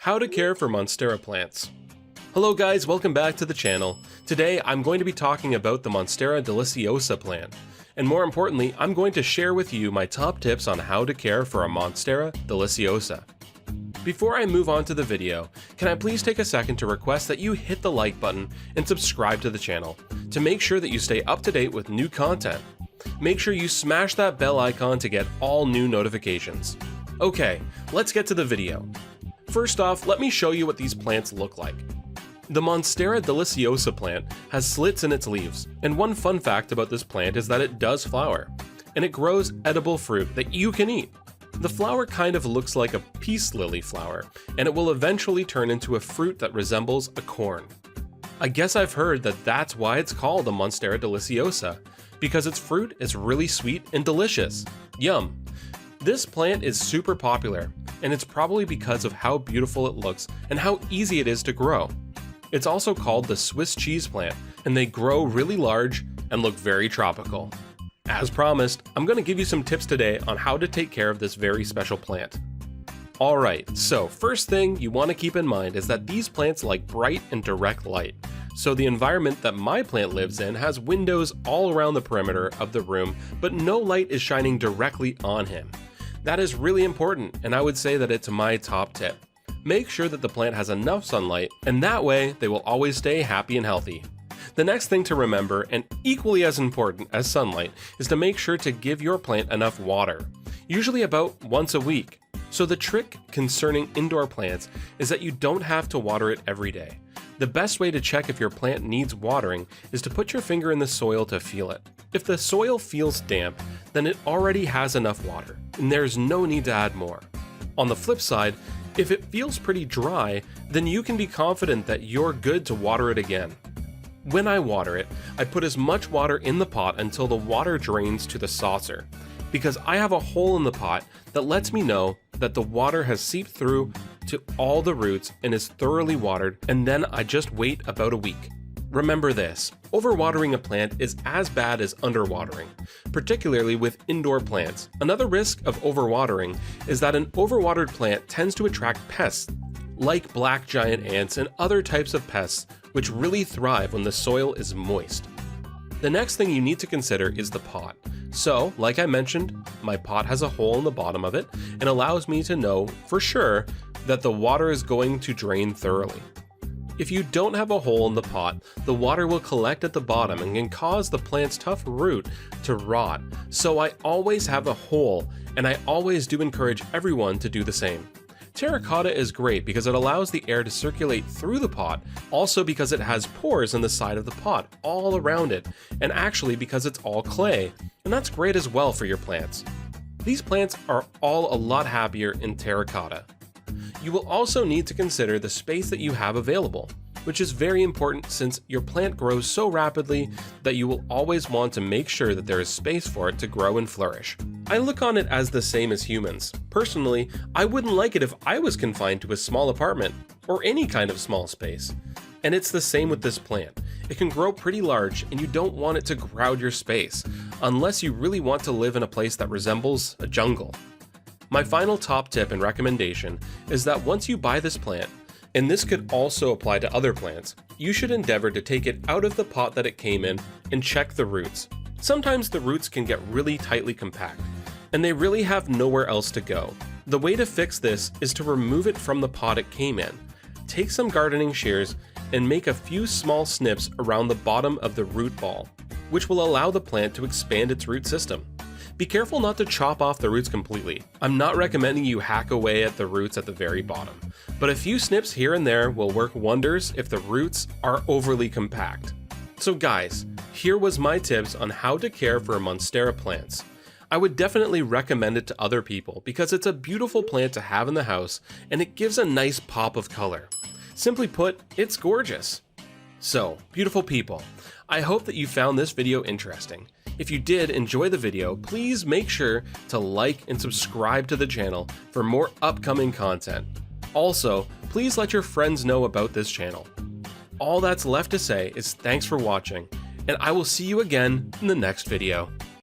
How to care for Monstero plants. Hello guys, welcome back to the channel. Today I'm going to be talking about the Monstero delicioso plant. And more importantly, I'm going to share with you my top tips on how to care for a Monstero deliciosa. Before I move on to the video, can I please take a second to request that you hit the like button and subscribe to the channel to make sure that you stay up to date with new content. Make sure you smash that bell icon to get all new notifications. Okay, let's get to the video. First off, let me show you what these plants look like. The Monstero delicioso plant has slits in its leaves, and one fun fact about this plant is that it does flower, and it grows edible fruit that you can eat. The flower kind of looks like a peace lily flower, and it will eventually turn into a fruit that resembles a corn. I guess I've heard that that's why it's called a Monstero deliciosa, because its fruit is really sweet and delicious. Yum! This plant is super popular, and it's probably because of how beautiful it looks and how easy it is to grow. It's also called the Swiss cheese plant, and they grow really large and look very tropical. As promised, I'm going to give you some tips today on how to take care of this very special plant. Alright, so first thing you want to keep in mind is that these plants like bright and direct light. So the environment that my plant lives in has windows all around the perimeter of the room, but no light is shining directly on him. That is really important, and I would say that it's my top tip. Make sure that the plant has enough sunlight, and that way they will always stay happy and healthy. The next thing to remember, and equally as important as sunlight, is to make sure to give your plant enough water, usually about once a week. So the trick concerning indoor plants is that you don't have to water it every day. The best way to check if your plant needs watering is to put your finger in the soil to feel it. If the soil feels damp, then it already has enough water, and there's no need to add more. On the flip side, if it feels pretty dry, then you can be confident that you're good to water it again. When I water it, I put as much water in the pot until the water drains to the saucer, because I have a hole in the pot that lets me know that the water has seeped through to all the roots and is thoroughly watered, and then I just wait about a week. Remember this, overwatering a plant is as bad as underwatering, particularly with indoor plants. Another risk of overwatering is that an overwatered plant tends to attract pests, like black giant ants and other types of pests which really thrive when the soil is moist. The next thing you need to consider is the pot. So, like I mentioned, my pot has a hole in the bottom of it and allows me to know for sure that the water is going to drain thoroughly. If you don't have a hole in the pot, the water will collect at the bottom and can cause the plant's tough root to rot. So I always have a hole, and I always do encourage everyone to do the same. Terracotta is great because it allows the air to circulate through the pot, also because it has pores in the side of the pot all around it, and actually because it's all clay, and that's great as well for your plants. These plants are all a lot happier in terracotta. You will also need to consider the space that you have available, which is very important since your plant grows so rapidly that you will always want to make sure that there is space for it to grow and flourish. I look on it as the same as humans. Personally, I wouldn't like it if I was confined to a small apartment or any kind of small space. And it's the same with this plant. It can grow pretty large and you don't want it to crowd your space, unless you really want to live in a place that resembles a jungle. My final top tip and recommendation is that once you buy this plant, and this could also apply to other plants, you should endeavor to take it out of the pot that it came in and check the roots. Sometimes the roots can get really tightly compact, and they really have nowhere else to go. The way to fix this is to remove it from the pot it came in. Take some gardening shears and make a few small snips around the bottom of the root ball, which will allow the plant to expand its root system. Be careful not to chop off the roots completely. I'm not recommending you hack away at the roots at the very bottom, but a few snips here and there will work wonders if the roots are overly compact. So guys, here was my tips on how to care for Monstero plants. I would definitely recommend it to other people because it's a beautiful plant to have in the house and it gives a nice pop of color. Simply put, it's gorgeous. So, beautiful people, I hope that you found this video interesting. If you did enjoy the video, please make sure to like and subscribe to the channel for more upcoming content. Also, please let your friends know about this channel. All that's left to say is thanks for watching, and I will see you again in the next video.